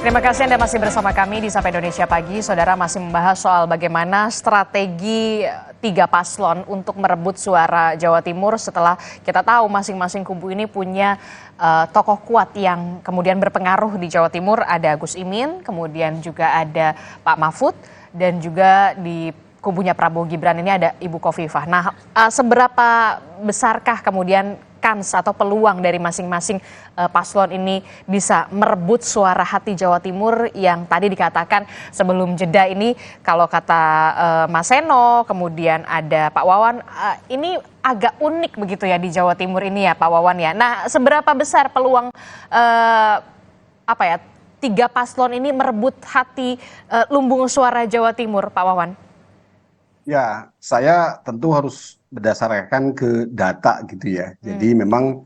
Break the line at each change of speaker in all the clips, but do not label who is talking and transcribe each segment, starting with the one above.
Terima kasih Anda masih bersama kami di Sapa Indonesia Pagi. Saudara masih membahas soal bagaimana strategi tiga paslon untuk merebut suara Jawa Timur setelah kita tahu masing-masing kubu ini punya tokoh kuat yang kemudian berpengaruh di Jawa Timur. Ada Gus Imin, kemudian juga ada Pak Mahfud, dan juga di kubunya Prabowo Gibran ini ada Ibu Khofifah. Nah, seberapa besarkah kemudian kans atau peluang dari masing-masing paslon ini bisa merebut suara hati Jawa Timur yang tadi dikatakan sebelum jeda ini, kalau kata Mas Seno, kemudian ada Pak Wawan, ini agak unik begitu ya di Jawa Timur ini ya Pak Wawan ya. Nah, seberapa besar peluang tiga paslon ini merebut hati lumbung suara Jawa Timur, Pak Wawan?
Ya, saya tentu harus berdasarkan ke data gitu ya. Jadi memang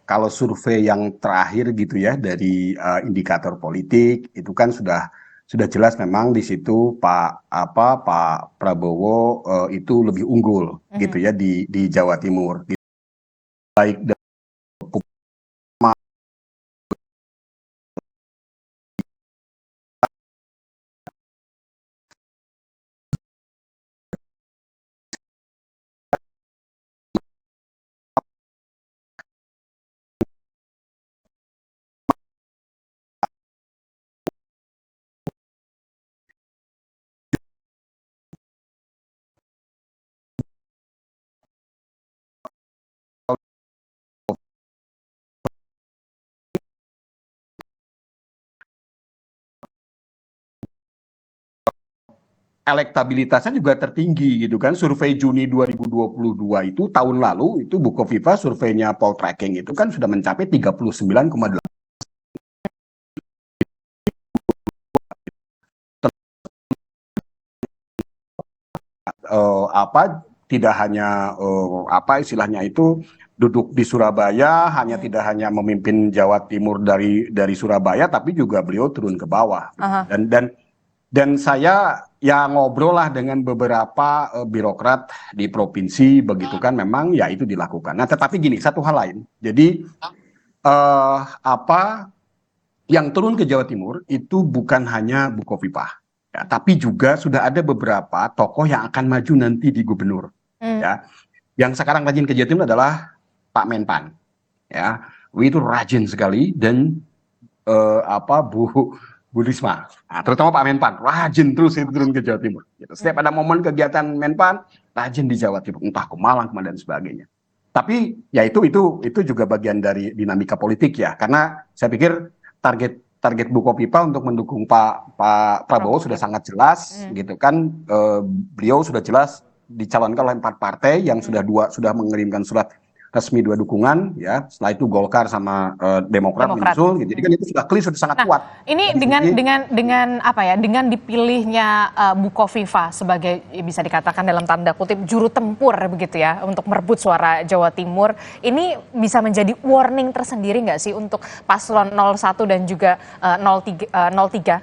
kalau survei yang terakhir gitu ya dari indikator politik itu kan sudah jelas memang di situ Pak Prabowo itu lebih unggul gitu ya di Jawa Timur. Baik dari elektabilitasnya juga tertinggi gitu kan. Survei Juni 2022 itu tahun lalu itu Bu Khofifah surveinya Poll Tracking itu kan sudah mencapai 39,8. Tidak hanya istilahnya itu duduk di Surabaya, tidak hanya memimpin Jawa Timur dari Surabaya, tapi juga beliau turun ke bawah. Dan saya ya ngobrol lah dengan beberapa birokrat di provinsi, begitu kan, memang ya itu dilakukan. Nah, tetapi gini, satu hal lain. Jadi yang turun ke Jawa Timur itu bukan hanya Bu Khofifah, ya, tapi juga sudah ada beberapa tokoh yang akan maju nanti di gubernur. Ya, yang sekarang rajin ke Jawa Timur adalah Pak Menpan. Ya, itu rajin sekali, dan Bu Risma, nah, terutama Pak Menpan, rajin terus itu turun ke Jawa Timur. Gitu. Setiap ada momen kegiatan Menpan, rajin di Jawa Timur, entah ke Malang, dan sebagainya. Tapi ya itu juga bagian dari dinamika politik ya, karena saya pikir target Bu Khofifah untuk mendukung Pak Prabowo sudah sangat jelas, gitu kan. Beliau sudah jelas dicalonkan oleh 4 partai yang sudah mengirimkan surat resmi 2 dukungan ya. Setelah itu Golkar sama Demokrat menyusul gitu. Jadi kan itu sudah clear, sudah sangat kuat.
Ini dengan dipilihnya Bu Khofifah sebagai bisa dikatakan dalam tanda kutip juru tempur begitu ya untuk merebut suara Jawa Timur, ini bisa menjadi warning tersendiri nggak sih untuk paslon 01 dan juga 03?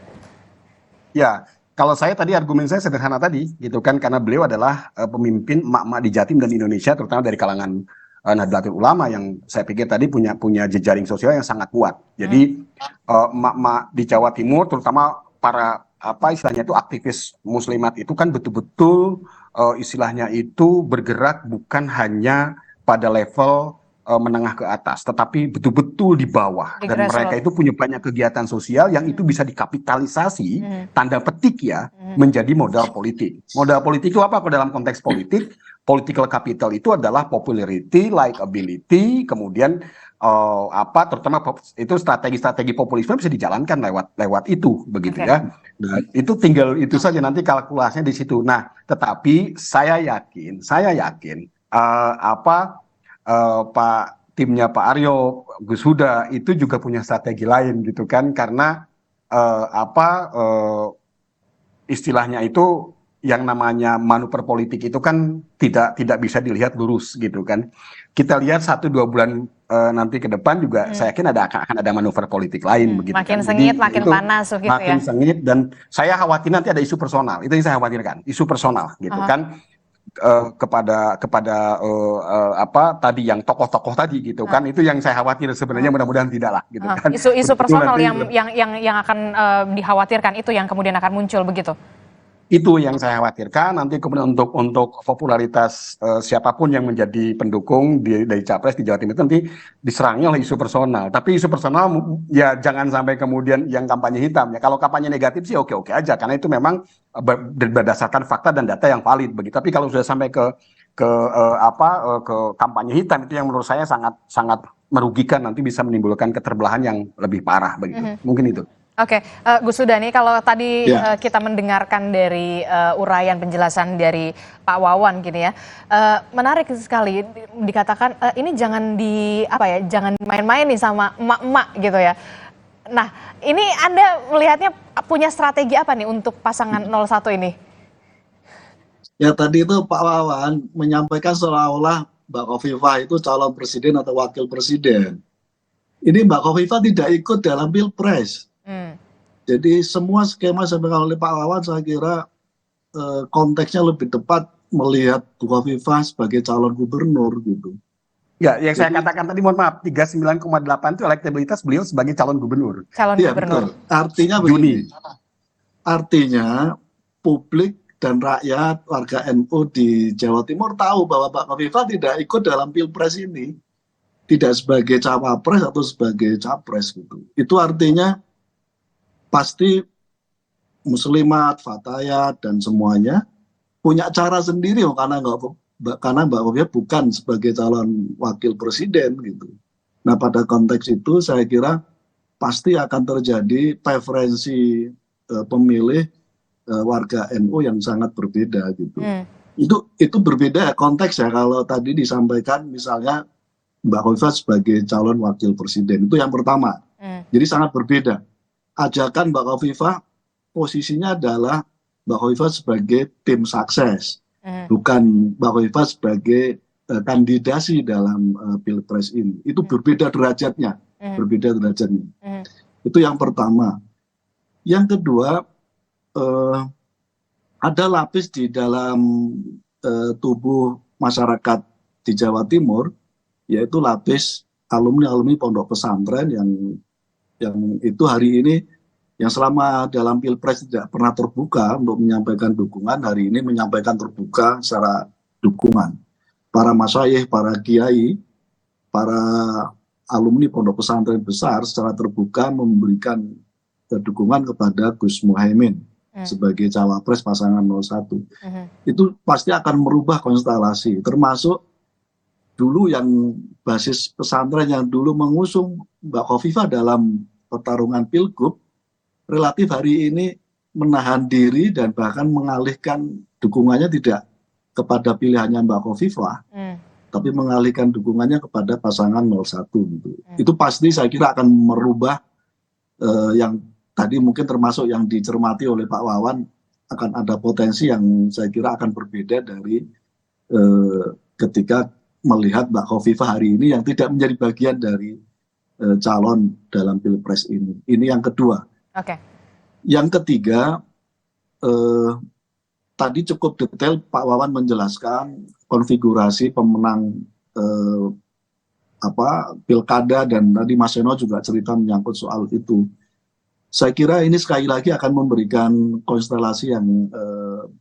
Ya, kalau saya tadi argumen saya sederhana tadi gitu kan, karena beliau adalah pemimpin emak-emak di Jatim dan Indonesia, terutama dari kalangan Nahdlatul Ulama yang saya pikir tadi punya jejaring sosial yang sangat kuat. Jadi emak-emak di Jawa Timur, terutama para istilahnya itu aktivis muslimat itu kan betul-betul istilahnya itu bergerak bukan hanya pada level menengah ke atas, tetapi betul-betul di bawah. Dan mereka itu punya banyak kegiatan sosial yang itu bisa dikapitalisasi, tanda petik ya, menjadi modal politik. Modal politik itu apa? Dalam konteks politik, political capital itu adalah popularity, likability, kemudian terutama itu strategi populisme bisa dijalankan lewat itu, begitu ya. Nah, itu tinggal itu saja, nanti kalkulasinya di situ. Nah, tetapi saya yakin timnya Pak Aryo, Gus Huda itu juga punya strategi lain gitu kan, karena istilahnya itu yang namanya manuver politik itu kan tidak bisa dilihat lurus gitu kan. Kita lihat 1-2 bulan nanti ke depan juga saya yakin akan ada manuver politik lain begitu.
Makin kan. Sengit, jadi makin panas gitu
makin
ya.
Sengit, dan saya khawatir nanti ada isu personal. Itu yang saya khawatirkan, isu personal gitu kan. apa tadi yang tokoh-tokoh tadi gitu kan, itu yang saya khawatir sebenarnya, mudah-mudahan tidak lah gitu kan.
Isu-isu
Betul
personal
nanti
yang akan dikhawatirkan itu yang kemudian akan muncul begitu.
itu yang saya khawatirkan nanti kemudian untuk popularitas siapapun yang menjadi pendukung dari capres di Jawa Timur itu nanti diserangnya oleh isu personal. Tapi isu personal ya jangan sampai kemudian yang kampanye hitam ya. Kalau kampanye negatif sih oke-oke aja karena itu memang berdasarkan fakta dan data yang valid begitu. Tapi kalau sudah sampai ke kampanye hitam itu yang menurut saya sangat sangat merugikan, nanti bisa menimbulkan keterbelahan yang lebih parah begitu. Mungkin itu.
Oke, Gus Sudani, kalau tadi
Ya,
kita mendengarkan dari uraian penjelasan dari Pak Wawan gini ya, menarik sekali dikatakan ini jangan jangan main-main nih sama emak-emak gitu ya. Nah, ini Anda melihatnya punya strategi apa nih untuk pasangan 01 ini?
ya tadi itu Pak Wawan menyampaikan seolah-olah Mbak Khofifah itu calon presiden atau wakil presiden. Ini Mbak Khofifah tidak ikut dalam Pilpres.
Hmm.
Jadi semua skema yang disampaikan oleh Pak Wawan saya kira konteksnya lebih tepat melihat Bu Khofifah sebagai calon gubernur gitu.
Ya, yang saya
Jadi,
katakan tadi, mohon maaf, 39,8 itu elektabilitas beliau sebagai calon gubernur.
Calon
iya
gubernur.
betul. Artinya
Juni.
begini, artinya publik dan rakyat warga NU di Jawa Timur tahu bahwa Pak Khofifah tidak ikut dalam Pilpres ini, tidak sebagai cawapres atau sebagai capres gitu. Itu artinya pasti muslimat, fatayat dan semuanya punya cara sendiri karena Mbak Khofifah bukan sebagai calon wakil presiden gitu. Nah pada konteks itu saya kira pasti akan terjadi preferensi pemilih warga NU yang sangat berbeda gitu. Itu berbeda konteks ya kalau tadi disampaikan misalnya Mbak Khofifah sebagai calon wakil presiden, itu yang pertama. Jadi sangat berbeda. Ajakan Mbak Khofifah posisinya adalah Mbak Khofifah sebagai tim sukses, bukan Mbak Khofifah sebagai kandidasi dalam Pilpres ini. Itu berbeda derajatnya, berbeda derajatnya. Itu yang pertama. Yang kedua, ada lapis di dalam tubuh masyarakat di Jawa Timur, yaitu lapis alumni-alumni pondok pesantren yang itu hari ini yang selama dalam Pilpres tidak pernah terbuka untuk menyampaikan dukungan, hari ini menyampaikan terbuka secara dukungan. Para masyayikh, para kiai, para alumni pondok pesantren besar secara terbuka memberikan dukungan kepada Gus Muhaimin sebagai cawapres pasangan 01. Itu pasti akan merubah konstelasi, termasuk dulu yang basis pesantren yang dulu mengusung Mbak Khofifah dalam pertarungan Pilgub, relatif hari ini menahan diri dan bahkan mengalihkan dukungannya tidak kepada pilihannya Mbak Khofifah, tapi mengalihkan dukungannya kepada pasangan 01 gitu. Itu pasti saya kira akan merubah yang tadi mungkin termasuk yang dicermati oleh Pak Wawan, akan ada potensi yang saya kira akan berbeda dari ketika melihat Mbak Khofifah hari ini yang tidak menjadi bagian dari calon dalam Pilpres ini. Ini yang kedua.
Oke.
Yang ketiga, tadi cukup detail Pak Wawan menjelaskan konfigurasi pemenang pilkada, dan tadi Mas Seno juga cerita menyangkut soal itu. Saya kira ini sekali lagi akan memberikan konstelasi yang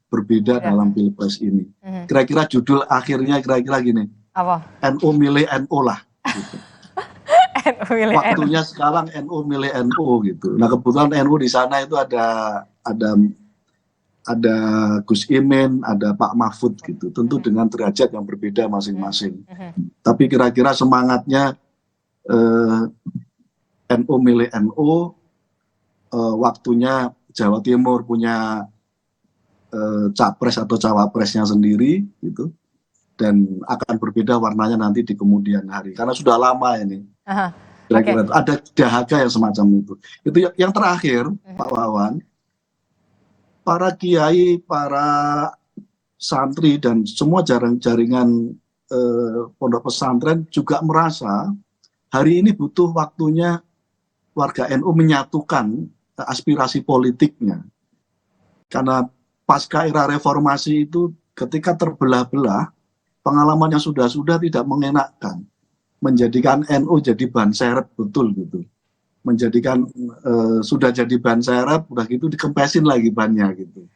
berbeda dalam Pilpres ini. Kira-kira judul akhirnya kira-kira gini.
Apa?
NU milih NU lah. Gitu.
NU milih
Waktunya sekarang NU milih NU gitu. Nah kebetulan NU di sana itu ada Gus Imin, ada Pak Mahfud gitu. Tentu dengan derajat yang berbeda masing-masing. Tapi kira-kira semangatnya NU milih NU, waktunya Jawa Timur punya capres atau cawapresnya sendiri gitu. Dan akan berbeda warnanya nanti di kemudian hari. Karena sudah lama ini. Kira-kira ada dahaga yang semacam itu. Itu yang terakhir, Pak Wawan. Para kiai, para santri, dan semua jaringan pondok pesantren juga merasa hari ini butuh waktunya warga NU menyatukan aspirasi politiknya. Karena pasca era reformasi itu ketika terbelah-belah, pengalaman yang sudah-sudah tidak mengenakkan, menjadikan NU jadi ban serep betul gitu, menjadikan sudah jadi ban serep, udah gitu dikempesin lagi bannya gitu.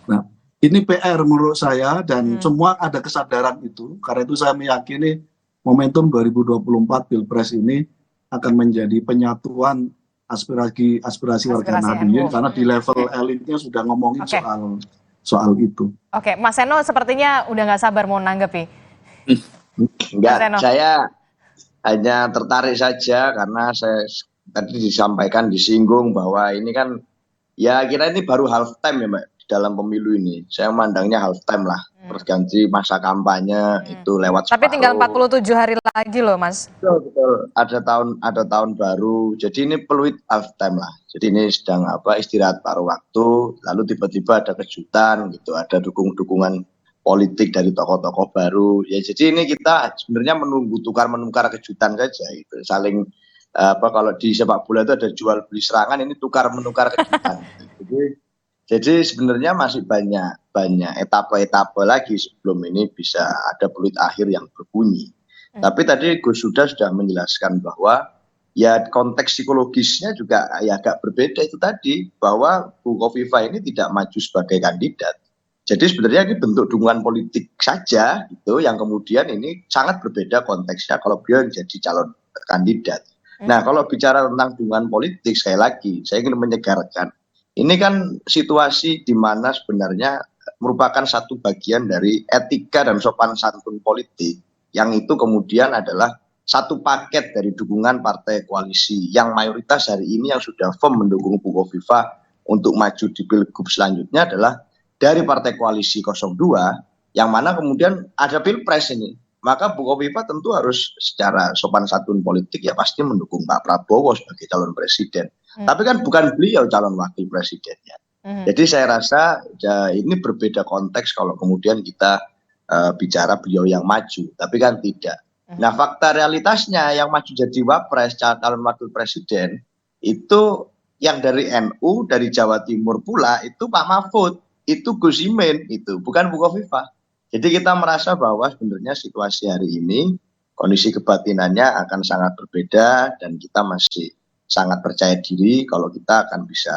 Nah, ini PR menurut saya dan semua ada kesadaran itu. Karena itu saya meyakini momentum 2024 Pilpres ini akan menjadi penyatuan aspirasi warga
Aspirasi
Nahdliyin
NU.
karena di level elitnya sudah ngomongin
Oke.
soal itu.
Oke, Mas Seno sepertinya udah nggak sabar mau nanggepi.
Enggak,
Mas Seno.
saya hanya tertarik saja karena saya tadi disampaikan, disinggung bahwa ini kan ya kira ini baru half time ya Mbak di dalam pemilu ini. Saya memandangnya half time lah, berganti masa kampanye itu lewat
Tapi
separuh.
tinggal 47 hari lagi loh, Mas.
Betul. Ada tahun baru. Jadi ini peluit half time lah. Jadi ini sedang istirahat paruh waktu, lalu tiba-tiba ada kejutan gitu, ada dukungan politik dari tokoh-tokoh baru. Ya jadi ini kita sebenarnya menunggu tukar-menukar kejutan saja gitu. Saling kalau di sepak bola itu ada jual beli serangan, ini tukar-menukar kejutan. Jadi sebenarnya masih banyak etapa-etapa lagi sebelum ini bisa ada peluit akhir yang berbunyi. Tapi tadi Gus sudah menjelaskan bahwa ya konteks psikologisnya juga ya agak berbeda itu tadi, bahwa Bu Kofifa ini tidak maju sebagai kandidat. Jadi sebenarnya ini bentuk dukungan politik saja gitu, yang kemudian ini sangat berbeda konteksnya kalau beliau jadi calon kandidat. Nah, kalau bicara tentang dukungan politik, sekali lagi saya ingin menyegarkan. Ini kan situasi di mana sebenarnya merupakan satu bagian dari etika dan sopan santun politik, yang itu kemudian adalah satu paket dari dukungan partai koalisi yang mayoritas hari ini yang sudah firm mendukung Bu Kofifa untuk maju di Pilgub selanjutnya adalah dari partai koalisi 02, yang mana kemudian ada Pilpres ini. Maka Bu Kofifa tentu harus secara sopan santun politik ya pasti mendukung Pak Prabowo sebagai calon presiden. Tapi kan bukan beliau calon wakil presidennya. Jadi saya rasa ya, ini berbeda konteks kalau kemudian kita bicara beliau yang maju, tapi kan tidak. Nah, fakta realitasnya yang maju jadi wapres, calon wakil presiden, itu yang dari NU, dari Jawa Timur pula, itu Pak Mahfud, itu Gus Imin, itu bukan Bu Kofifa. Jadi kita merasa bahwa sebenarnya situasi hari ini, kondisi kebatinannya akan sangat berbeda, dan kita masih sangat percaya diri kalau kita akan bisa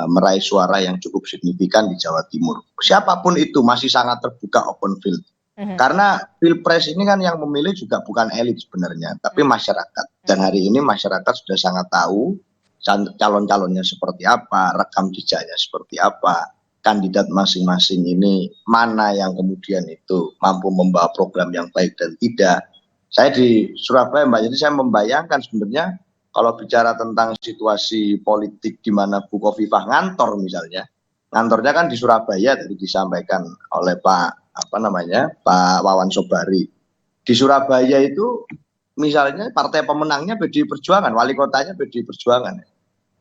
meraih suara yang cukup signifikan di Jawa Timur. Siapapun itu masih sangat terbuka, open field. Karena Pilpres ini kan yang memilih juga bukan elit sebenarnya, tapi masyarakat. Dan hari ini masyarakat sudah sangat tahu calon-calonnya seperti apa, rekam jejaknya seperti apa, kandidat masing-masing ini mana yang kemudian itu mampu membawa program yang baik dan tidak. Saya di Surabaya Mbak, jadi saya membayangkan sebenarnya kalau bicara tentang situasi politik di mana Bu Kofifa ngantor misalnya, ngantornya kan di Surabaya tadi disampaikan oleh Pak Wawan Sobari. Di Surabaya itu misalnya partai pemenangnya PDI Perjuangan, wali kotanya PDI Perjuangan.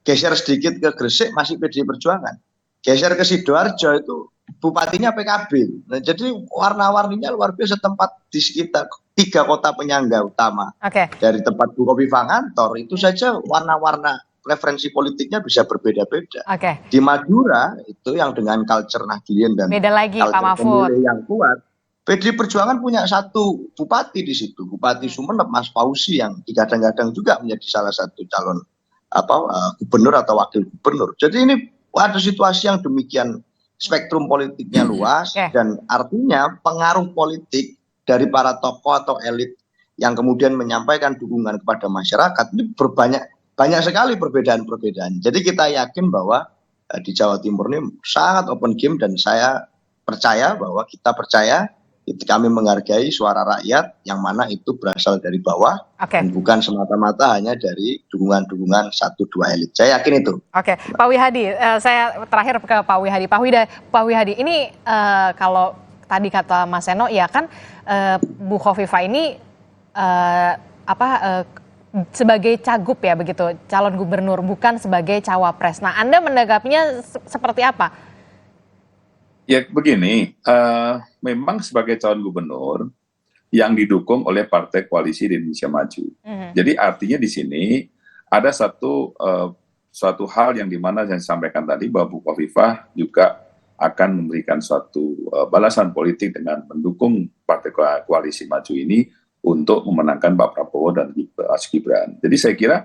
Geser sedikit ke Gresik masih PDI Perjuangan. Geser ke Sidoarjo itu bupatinya PKB. Nah, jadi warna-warninya luar biasa tempat di sekitar 3 kota penyangga utama. Dari tempat Bu Kofifa ngantor itu saja warna-warna referensi politiknya bisa berbeda-beda. Di Madura itu yang dengan culture Nahdliyin dan
beda lagi,
culture
Pak Mahfud
yang kuat. PDI Perjuangan punya satu bupati di situ, Bupati Sumeneb Mas Fauzi, yang kadang-kadang juga menjadi salah satu calon gubernur atau wakil gubernur. Jadi ini ada situasi yang demikian spektrum politiknya luas, dan artinya pengaruh politik dari para tokoh atau elit yang kemudian menyampaikan dukungan kepada masyarakat ini banyak sekali perbedaan-perbedaan. Jadi kita yakin bahwa di Jawa Timur ini sangat open game, dan saya percaya bahwa kami menghargai suara rakyat yang mana itu berasal dari bawah, dan bukan semata-mata hanya dari dukungan-dukungan 1-2 elit. Saya yakin itu.
Pak Wihadi, saya terakhir ke Pak Wihadi. Pak Wihadi, ini kalau tadi kata Mas Seno, ya kan Bu Kofifa ini sebagai cagup ya begitu, calon gubernur, bukan sebagai cawapres. Nah, Anda menanggapinya seperti apa?
Ya begini, memang sebagai calon gubernur yang didukung oleh Partai Koalisi Indonesia Maju. Jadi artinya di sini ada suatu hal yang dimana saya sampaikan tadi, bahwa Bu Kofifa juga akan memberikan suatu balasan politik dengan mendukung partai koalisi maju ini untuk memenangkan Pak Prabowo dan Mas Gibran. Jadi saya kira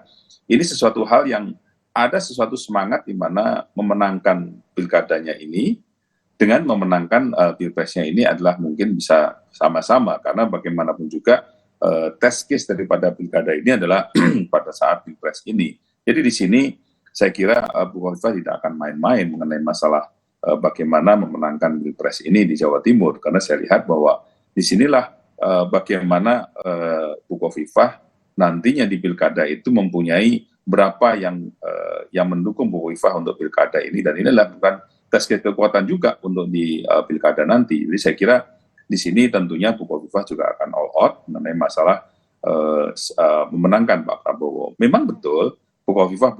ini sesuatu hal yang ada sesuatu semangat di mana memenangkan pilkadanya ini dengan memenangkan pilpresnya ini adalah mungkin bisa sama-sama, karena bagaimanapun juga test case daripada pilkada ini adalah pada saat pilpres ini. Jadi di sini saya kira Bu Khofifah tidak akan main-main mengenai masalah bagaimana memenangkan pilpres ini di Jawa Timur, karena saya lihat bahwa disinilah bagaimana Bu Khofifah nantinya di pilkada itu mempunyai berapa yang mendukung Bu Khofifah untuk pilkada ini, dan inilah bukan tes kekuatan juga untuk di pilkada nanti. Jadi saya kira di sini tentunya Bu Khofifah juga akan all out mengenai masalah memenangkan Pak Prabowo. Memang betul Bu Khofifah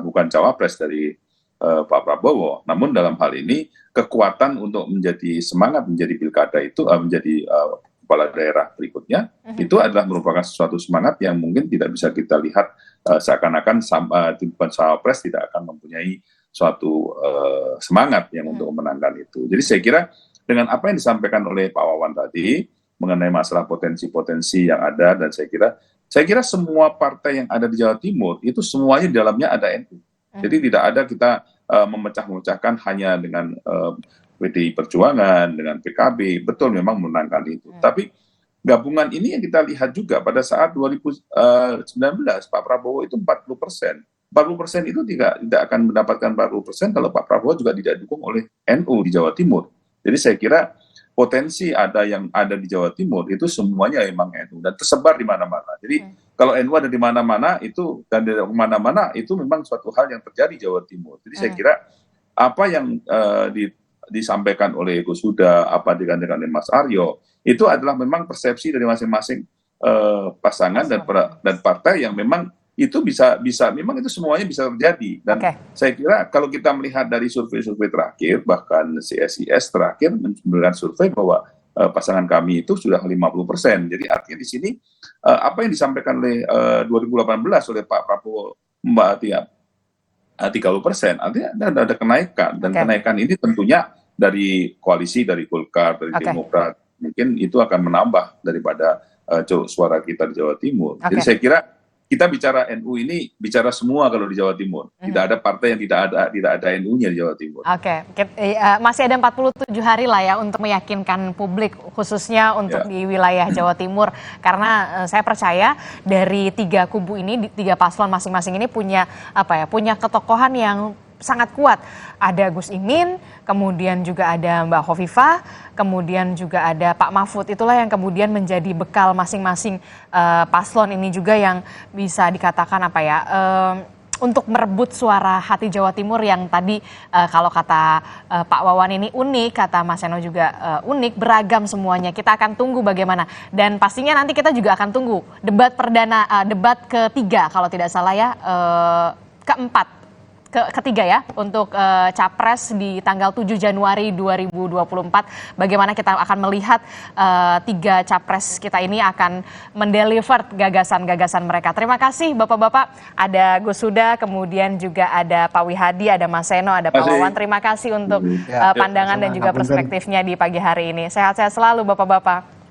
bukan cawapres dari Pak Prabowo, namun dalam hal ini kekuatan untuk menjadi semangat menjadi pilkada itu menjadi kepala daerah berikutnya itu adalah merupakan sesuatu semangat yang mungkin tidak bisa kita lihat seakan-akan cawapres tidak akan mempunyai suatu semangat yang untuk memenangkan itu. Jadi saya kira dengan apa yang disampaikan oleh Pak Wawan tadi mengenai masalah potensi-potensi yang ada, dan saya kira semua partai yang ada di Jawa Timur itu semuanya di dalamnya ada NU. Jadi tidak ada kita memecah-mecahkan hanya dengan PDI Perjuangan, dengan PKB, betul memang memenangkan itu. Tapi gabungan ini yang kita lihat juga pada saat 2019 Pak Prabowo itu 40%. 40% itu tidak akan mendapatkan 40% kalau Pak Prabowo juga tidak didukung oleh NU di Jawa Timur. Jadi saya kira potensi yang ada di Jawa Timur itu semuanya memang NU dan tersebar di mana-mana. Jadi kalau NU ada di mana-mana itu dan di mana-mana itu memang suatu hal yang terjadi di Jawa Timur. Jadi saya kira apa yang disampaikan oleh Gus Huda, apa digantikan oleh Mas Aryo, itu adalah memang persepsi dari masing-masing pasangan dan partai yang memang itu bisa memang itu semuanya bisa terjadi. Dan saya kira kalau kita melihat dari survei-survei terakhir, bahkan CSIS terakhir memberikan survei bahwa pasangan kami itu sudah 50%. Jadi artinya di sini apa yang disampaikan oleh 2018 oleh Pak Prabowo Mbak Atia 30%, artinya ada kenaikan, dan kenaikan ini tentunya dari koalisi, dari Golkar, dari Demokrat, mungkin itu akan menambah daripada suara kita di Jawa Timur. Jadi saya kira kita bicara NU ini bicara semua kalau di Jawa Timur. Tidak ada partai yang tidak ada NU-nya di Jawa Timur.
Masih ada 47 hari lah ya untuk meyakinkan publik, khususnya untuk di wilayah Jawa Timur. Karena saya percaya dari tiga kubu ini, tiga paslon masing-masing ini punya ketokohan yang sangat kuat. Ada Gus Imin, kemudian juga ada Mbak Khofifah, kemudian juga ada Pak Mahfud. Itulah yang kemudian menjadi bekal masing-masing paslon ini juga yang bisa dikatakan untuk merebut suara hati Jawa Timur yang tadi kalau kata Pak Wawan ini unik, kata Mas Seno juga unik, beragam semuanya. Kita akan tunggu bagaimana, dan pastinya nanti kita juga akan tunggu debat ketiga kalau tidak salah ya, ketiga ya, untuk Capres di tanggal 7 Januari 2024. Bagaimana kita akan melihat tiga Capres kita ini akan mendeliver gagasan-gagasan mereka. Terima kasih Bapak-Bapak, ada Gus Huda, kemudian juga ada Pak Wihadi, ada Mas Seno, ada Pak Wawan. Terima kasih untuk pandangan dan juga perspektifnya di pagi hari ini. Sehat-sehat selalu Bapak-Bapak.